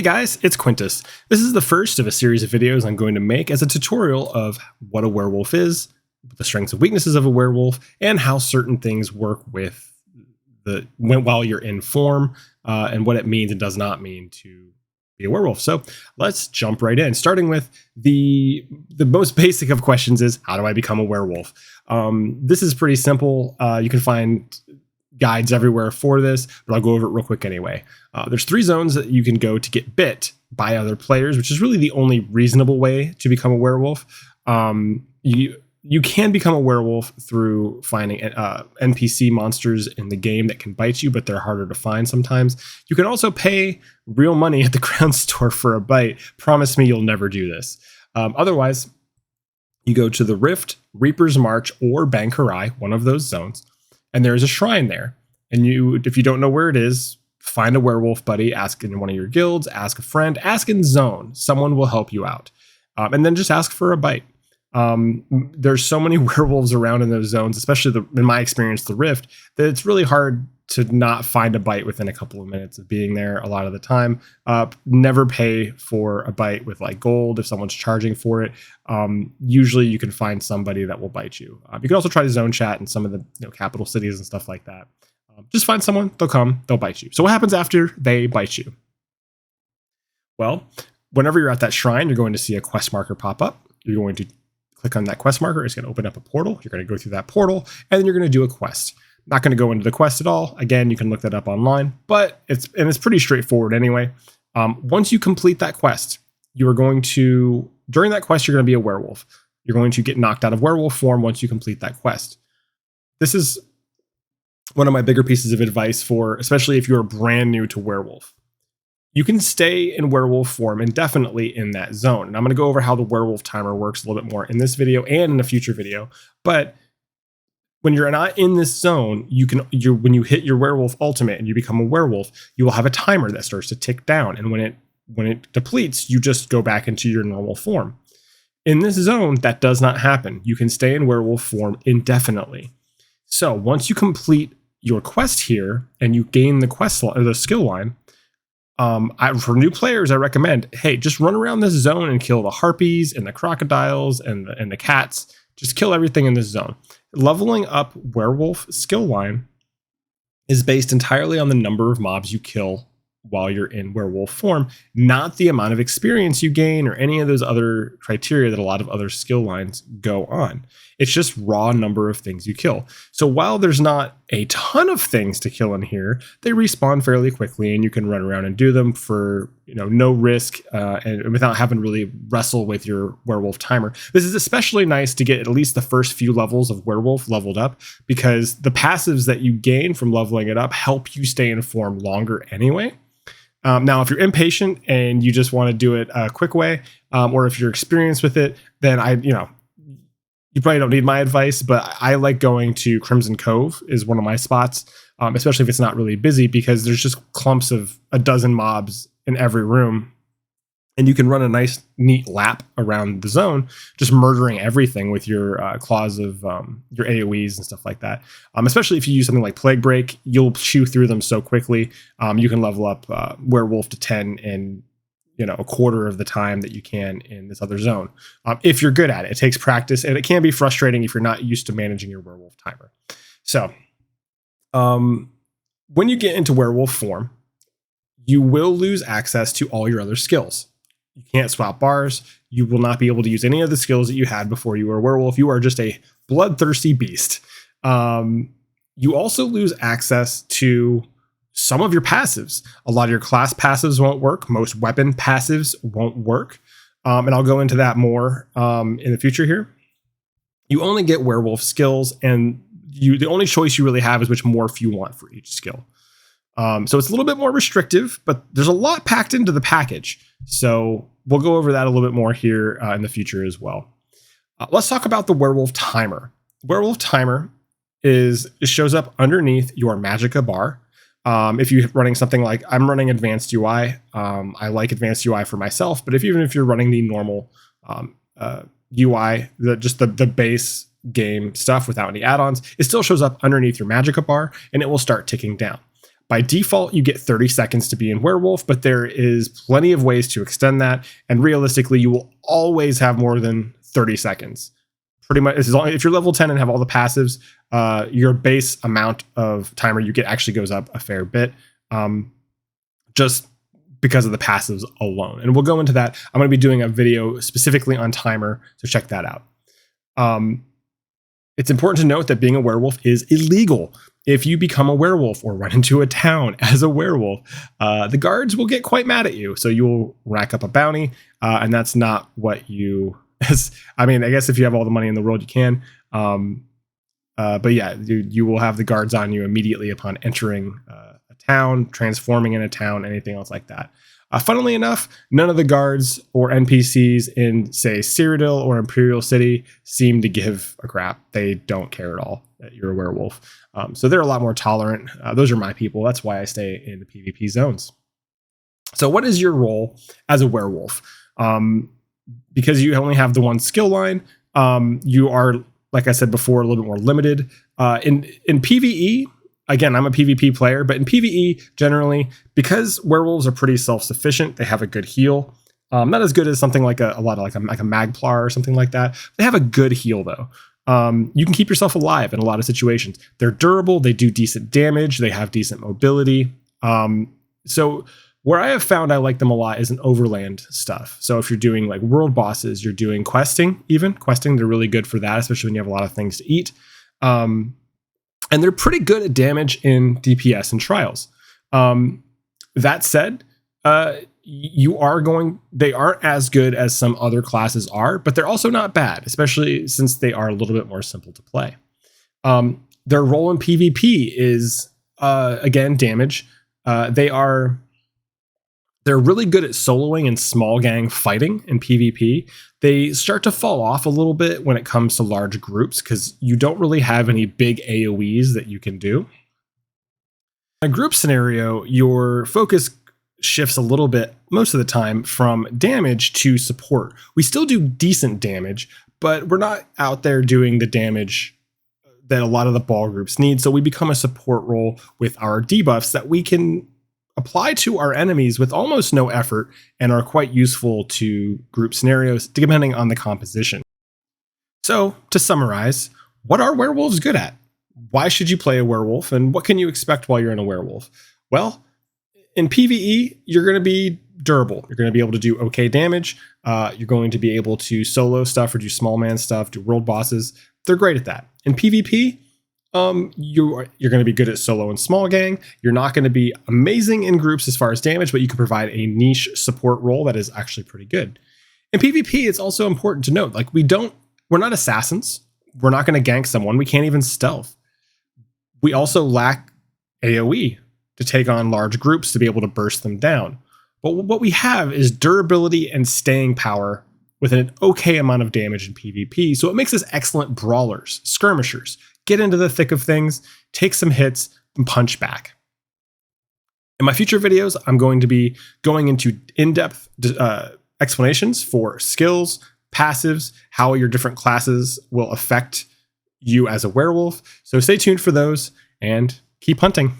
guys, it's Quintus. This is the first of a series of videos I'm going to make as a tutorial of what a werewolf is, the strengths and weaknesses of a werewolf, and how certain things work with while you're in form, and what it means and does not mean to be a werewolf. So let's jump right in, starting with the most basic of questions is, how do I become a werewolf? This is pretty simple. You can find guides everywhere for this, but I'll go over it real quick anyway. There's 3 zones that you can go to get bit by other players, which is really the only reasonable way to become a werewolf. You can become a werewolf through finding NPC monsters in the game that can bite you, but they're harder to find sometimes. You can also pay real money at the ground store for a bite. Promise me you'll never do this. Otherwise, you go to the Rift, Reaper's March, or Bankarai, one of those zones, and there's a shrine there. And if you don't know where it is, find a werewolf buddy, ask in one of your guilds, ask a friend, ask in zone. Someone will help you out. And then just ask for a bite. There's so many werewolves around in those zones, especially in my experience, the Rift, that it's really hard to not find a bite within a couple of minutes of being there a lot of the time. Never pay for a bite with like gold if someone's charging for it. Usually you can find somebody that will bite you. You can also try the zone chat in some of the capital cities and stuff like that. Just find someone, they'll come, they'll bite you. So what happens after they bite you? Well, whenever you're at that shrine, you're going to see a quest marker pop up. You're going to click on that quest marker. It's going to open up a portal. You're going to go through that portal, and then you're going to do a quest. Not going to go into the quest at all. Again, you can look that up online, but it's pretty straightforward anyway. Once you complete that quest, during that quest, you're going to be a werewolf. You're going to get knocked out of werewolf form once you complete that quest. This is one of my bigger pieces of advice especially if you're brand new to werewolf. You can stay in werewolf form indefinitely in that zone. And I'm going to go over how the werewolf timer works a little bit more in this video and in a future video. But when you're not in this zone, when you hit your werewolf ultimate and you become a werewolf, you will have a timer that starts to tick down. And when it depletes, you just go back into your normal form. In this zone, that does not happen. You can stay in werewolf form indefinitely. So once you complete your quest here and you gain the quest or the skill line, for new players, I recommend, hey, just run around this zone and kill the harpies and the crocodiles and the cats. Just kill everything in this zone. Leveling up werewolf skill line is based entirely on the number of mobs you kill while you're in werewolf form, not the amount of experience you gain or any of those other criteria that a lot of other skill lines go on. It's just raw number of things you kill. So while there's not a ton of things to kill in here, they respawn fairly quickly and you can run around and do them for no risk and without having to really wrestle with your werewolf timer. This is especially nice to get at least the first few levels of werewolf leveled up, because the passives that you gain from leveling it up help you stay in form longer anyway. Now, if you're impatient and you just want to do it a quick way, or if you're experienced with it, then you probably don't need my advice, but I like going to Crimson Cove is one of my spots, especially if it's not really busy, because there's just clumps of a dozen mobs in every room. And you can run a nice, neat lap around the zone, just murdering everything with your claws of your AoEs and stuff like that. Especially if you use something like Plague Break, you'll chew through them so quickly. You can level up Werewolf to 10 in a quarter of the time that you can in this other zone. If you're good at it. It takes practice, and it can be frustrating if you're not used to managing your werewolf timer. So when you get into werewolf form, you will lose access to all your other skills. You can't swap bars. You will not be able to use any of the skills that you had before you were a werewolf. You are just a bloodthirsty beast. You also lose access to some of your passives. A lot of your class passives won't work. Most weapon passives won't work. And I'll go into that more in the future here. You only get werewolf skills, and the only choice you really have is which morph you want for each skill. So it's a little bit more restrictive, but there's a lot packed into the package. So we'll go over that a little bit more here in the future as well. Let's talk about the werewolf timer. Werewolf timer shows up underneath your magicka bar. If you're running something like I'm running advanced UI, I like advanced UI for myself, but even if you're running the normal UI, just the base game stuff without any add-ons, it still shows up underneath your magicka bar, and it will start ticking down. By default, you get 30 seconds to be in werewolf, but there is plenty of ways to extend that. And realistically, you will always have more than 30 seconds. Pretty much, as long if you're level 10 and have all the passives, your base amount of timer you get actually goes up a fair bit, just because of the passives alone. And we'll go into that. I'm going to be doing a video specifically on timer, so check that out. It's important to note that being a werewolf is illegal. If you become a werewolf or run into a town as a werewolf, the guards will get quite mad at you. So you will rack up a bounty, and that's not what you... I mean, I guess if you have all the money in the world, you can. But yeah, you will have the guards on you immediately upon entering a town, transforming in a town, anything else like that. Funnily enough, none of the guards or NPCs in, say, Cyrodiil or Imperial City seem to give a crap. They don't care at all that you're a werewolf. So they're a lot more tolerant. Those are my people. That's why I stay in the PvP zones. So what is your role as a werewolf? Because you only have the one skill line, you are, like I said before, a little bit more limited. In PvE, again, I'm a PvP player, but in PvE, generally, because werewolves are pretty self-sufficient, they have a good heal. Not as good as something like a Magplar or something like that. They have a good heal, though. You can keep yourself alive in a lot of situations. They're durable, they do decent damage, they have decent mobility. So where I have found I like them a lot is in overland stuff. So if you're doing like world bosses, you're doing questing, they're really good for that, especially when you have a lot of things to eat. And they're pretty good at damage in DPS and trials. That said, they aren't as good as some other classes are, but they're also not bad, especially since they are a little bit more simple to play. Their role in PvP is, again, damage. They're really good at soloing and small gang fighting in PvP. They start to fall off a little bit when it comes to large groups because you don't really have any big AoEs that you can do. In a group scenario, your focus shifts a little bit most of the time from damage to support. We still do decent damage, but we're not out there doing the damage that a lot of the ball groups need. So we become a support role with our debuffs that we can apply to our enemies with almost no effort and are quite useful to group scenarios depending on the composition. So to summarize, what are werewolves good at? Why should you play a werewolf, and what can you expect while you're in a werewolf? Well, in PvE, you're going to be durable. You're going to be able to do okay damage. You're going to be able to solo stuff or do small man stuff, do world bosses. They're great at that. In PvP, you're going to be good at solo and small gang. You're not going to be amazing in groups as far as damage, but you can provide a niche support role that is actually pretty good. In PvP, it's also important to note, like we're not assassins. We're not going to gank someone. We can't even stealth. We also lack AoE to take on large groups to be able to burst them down. But what we have is durability and staying power with an okay amount of damage in PvP. So it makes us excellent brawlers, skirmishers, get into the thick of things, take some hits, and punch back. In my future videos, I'm going to be going into in-depth explanations for skills, passives, how your different classes will affect you as a werewolf. So stay tuned for those and keep hunting.